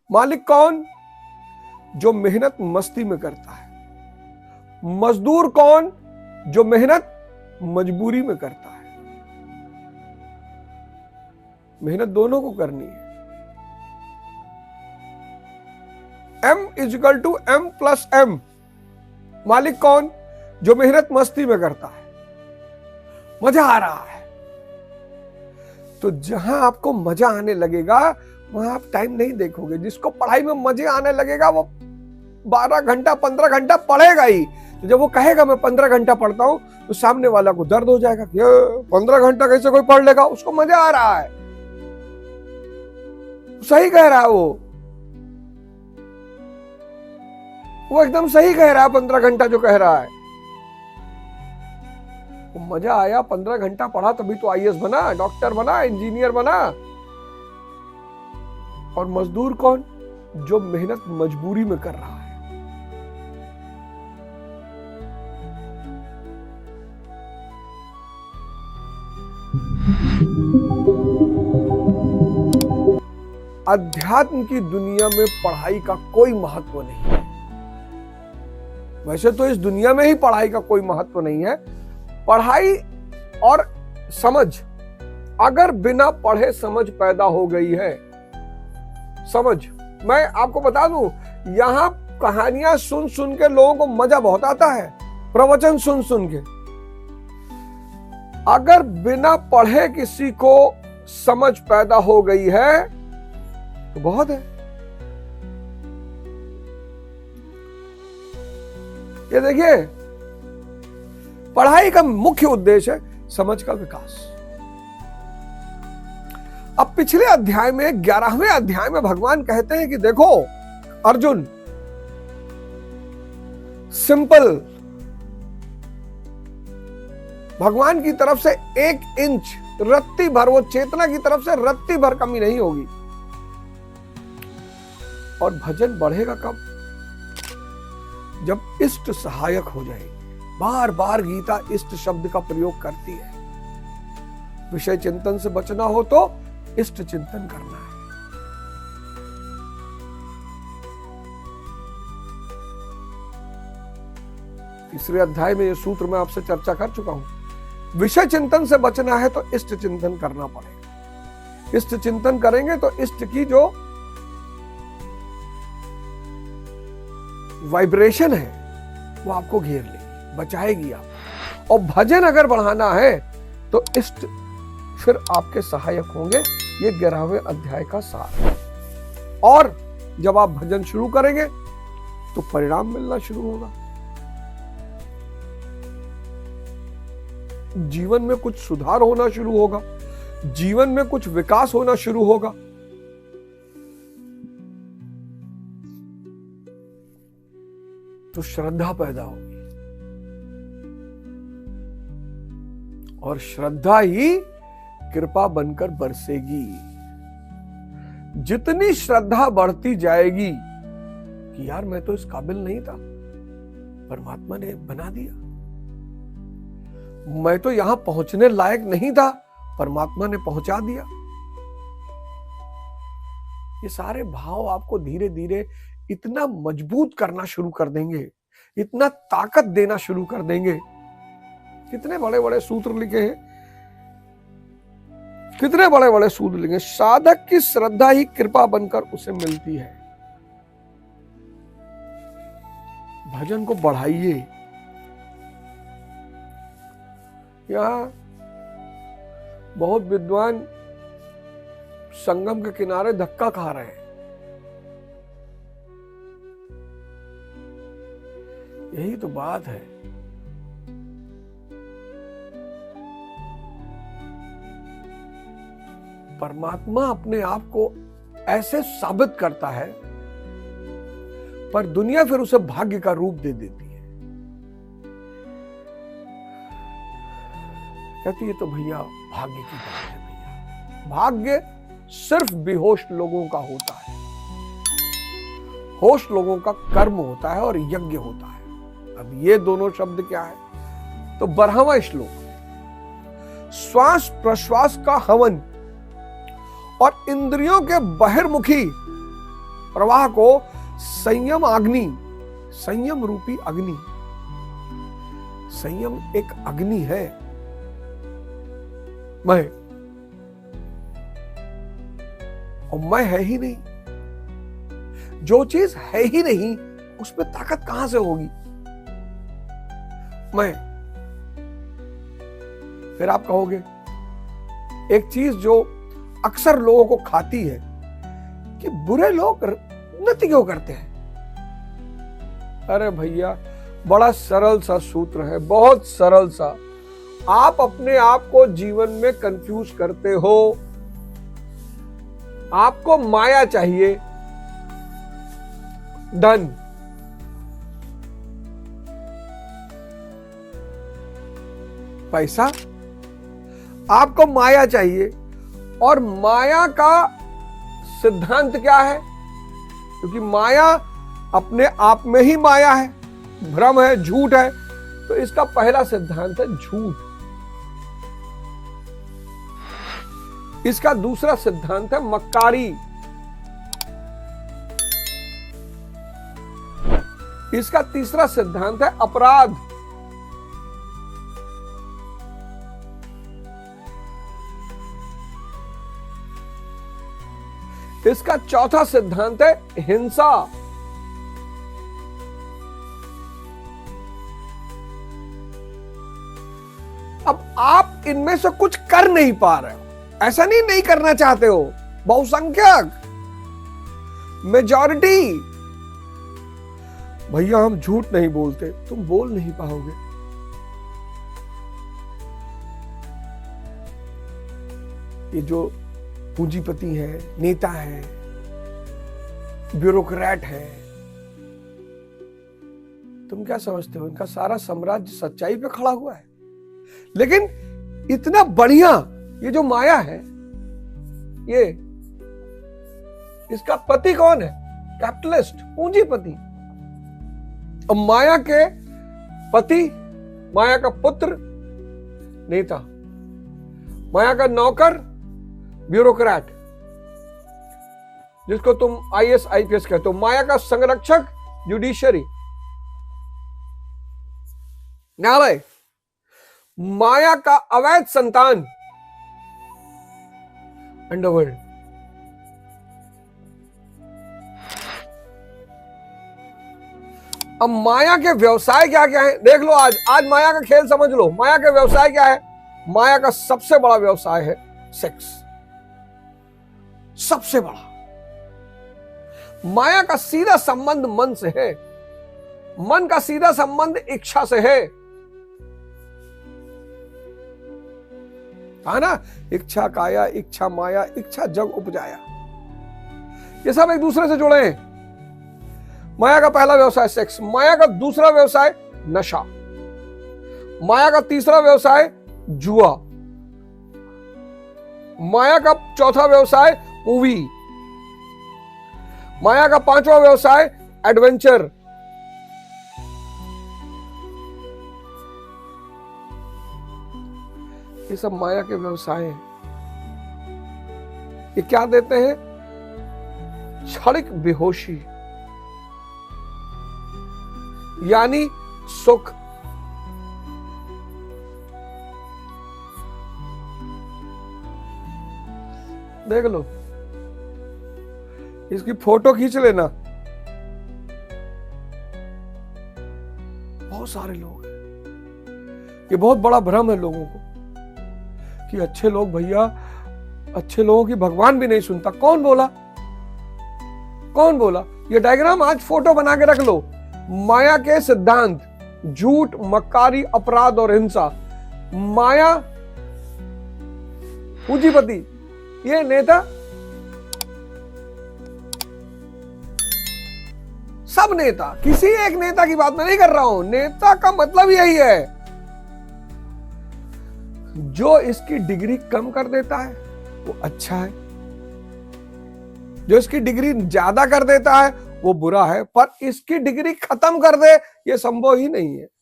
मालिक कौन? जो मेहनत मस्ती में करता है। मजदूर कौन? जो मेहनत मजबूरी में करता है। मेहनत दोनों को करनी है। M=M+M। मालिक कौन? जो मेहनत मस्ती में करता है, मजा आ रहा है। तो जहां आपको मजा आने लगेगा वहां आप टाइम नहीं देखोगे। जिसको पढ़ाई में मजे आने लगेगा वो 12 घंटा 15 घंटा पढ़ेगा ही। तो जब वो कहेगा मैं 15 घंटा पढ़ता हूं तो सामने वाला को दर्द हो जाएगा कि 15 घंटा कैसे कोई पढ़ लेगा? उसको मजा आ रहा है, सही कह रहा है वो एकदम सही कह रहा है। 15 घंटा जो कह रहा है वो मजा आया। 15 घंटा पढ़ा तभी तो IAS बना, डॉक्टर बना, इंजीनियर बना। और मजदूर कौन? जो मेहनत मजबूरी में कर रहा है। अध्यात्म की दुनिया में पढ़ाई का कोई महत्व नहीं है। वैसे तो इस दुनिया में ही पढ़ाई का कोई महत्व नहीं है। पढ़ाई और समझ, अगर बिना पढ़े समझ पैदा हो गई है, समझ, मैं आपको बता दूं, यहां कहानियां सुन सुन के लोगों को मजा बहुत आता है, प्रवचन सुन सुन के। अगर बिना पढ़े किसी को समझ पैदा हो गई है तो बहुत है। ये देखिए, पढ़ाई का मुख्य उद्देश्य है समझ का विकास। अब पिछले अध्याय में 11वें अध्याय में भगवान कहते हैं कि देखो अर्जुन, सिंपल, भगवान की तरफ से 1 इंच रत्ती भर, वो चेतना की तरफ से रत्ती भर कमी नहीं होगी। और भजन बढ़ेगा कब? जब इष्ट सहायक हो जाएगी। बार बार गीता इष्ट शब्द का प्रयोग करती है। विषय चिंतन से बचना हो तो इष्ट चिंतन करना है। तीसरे अध्याय में यह सूत्र मैं आपसे चर्चा कर चुका हूं। विषय चिंतन से बचना है तो इष्ट चिंतन करना पड़ेगा। इष्ट चिंतन करेंगे तो इष्ट की जो वाइब्रेशन है वो आपको घेर लेगी, बचाएगी आप। और भजन अगर बढ़ाना है तो इष्ट फिर आपके सहायक होंगे। ये 11वें अध्याय का सार है। और जब आप भजन शुरू करेंगे तो परिणाम मिलना शुरू होगा। जीवन में कुछ सुधार होना शुरू होगा, जीवन में कुछ विकास होना शुरू होगा। तो श्रद्धा पैदा होगी और श्रद्धा ही कृपा बनकर बरसेगी। जितनी श्रद्धा बढ़ती जाएगी कि यार मैं तो इस काबिल नहीं था, परमात्मा ने बना दिया। मैं तो यहां पहुंचने लायक नहीं था, परमात्मा ने पहुंचा दिया। ये सारे भाव आपको धीरे धीरे इतना मजबूत करना शुरू कर देंगे, इतना ताकत देना शुरू कर देंगे। कितने बड़े बड़े सूत्र लिखे हैं, कितने बड़े बड़े सूत्र लिखे। साधक की श्रद्धा ही कृपा बनकर उसे मिलती है। भजन को बढ़ाइए। यहां बहुत विद्वान संगम के किनारे धक्का खा रहे हैं। यही तो बात है। परमात्मा अपने आप को ऐसे साबित करता है, पर दुनिया फिर उसे भाग्य का रूप दे देती है। कहती है तो भैया भाग्य की बात है। भैया भाग्य सिर्फ बेहोश लोगों का होता है, होश लोगों का कर्म होता है और यज्ञ होता है। अब ये दोनों शब्द क्या है? तो 12वां श्लोक, श्वास प्रश्वास का हवन और इंद्रियों के बहिर्मुखी प्रवाह को संयम अग्नि, संयम रूपी अग्नि, संयम एक अग्नि है। मैं, और मैं है ही नहीं। जो चीज है ही नहीं उसमें ताकत कहां से होगी? मैं। फिर आप कहोगे एक चीज जो अक्सर लोगों को खाती है कि बुरे लोग उन्नति क्यों करते हैं। अरे भैया, बड़ा सरल सा सूत्र है, बहुत सरल सा। आप अपने आप को जीवन में कंफ्यूज करते हो। आपको माया चाहिए, धन, पैसा, आपको माया चाहिए। और माया का सिद्धांत क्या है? क्योंकि माया अपने आप में ही माया है, भ्रम है, झूठ है, तो इसका पहला सिद्धांत है झूठ। इसका दूसरा सिद्धांत है मक्कारी। इसका तीसरा सिद्धांत है अपराध। इसका चौथा सिद्धांत है हिंसा। अब आप इनमें से कुछ कर नहीं पा रहे हो, ऐसा नहीं करना चाहते हो, बहुसंख्यक, मेजॉरिटी। भैया हम झूठ नहीं बोलते, तुम बोल नहीं पाओगे। ये जो पूंजीपति है, नेता है, ब्यूरोक्रेट है, तुम क्या समझते हो इनका सारा साम्राज्य सच्चाई पे खड़ा हुआ है? लेकिन इतना बढ़िया ये जो माया है, ये इसका पति कौन है? कैपिटलिस्ट, पूंजीपति। और माया के पति, माया का पुत्र नेता, माया का नौकर ब्यूरोक्रेट, जिसको तुम आईएएस आईपीएस कहते हो। माया का संरक्षक जुडिशरी, न्यायालय। माया का अवैध संतान अंडरवर्ल्ड। अब माया के व्यवसाय क्या क्या है देख लो। आज माया का खेल समझ लो। माया के व्यवसाय क्या है? माया का सबसे बड़ा व्यवसाय है सेक्स, सबसे बड़ा। माया का सीधा संबंध मन से है, मन का सीधा संबंध इच्छा से है ना? इच्छा काया, इच्छा माया, इच्छा जग उपजाया, ये सब एक दूसरे से जुड़े हैं। माया का पहला व्यवसाय सेक्स, माया का दूसरा व्यवसाय नशा, माया का तीसरा व्यवसाय जुआ, माया का चौथा व्यवसाय मूवी, माया का पांचवा व्यवसाय एडवेंचर, ये सब माया के व्यवसाय हैं। ये क्या देते हैं? क्षणिक बेहोशी, यानी सुख। देख लो, इसकी फोटो खींच लेना। बहुत सारे लोग हैं, ये बहुत बड़ा भ्रम है लोगों को कि अच्छे लोग, भैया अच्छे लोगों की भगवान भी नहीं सुनता। कौन बोला? कौन बोला? ये डायग्राम आज फोटो बना के रख लो। माया के सिद्धांत, झूठ, मक्कारी, अपराध और हिंसा। माया पूंजीपति, ये नेता, सब नेता। किसी एक नेता की बात मैं नहीं कर रहा हूं। नेता का मतलब यही है, जो इसकी डिग्री कम कर देता है वो अच्छा है, जो इसकी डिग्री ज्यादा कर देता है वो बुरा है, पर इसकी डिग्री खत्म कर दे ये संभव ही नहीं है।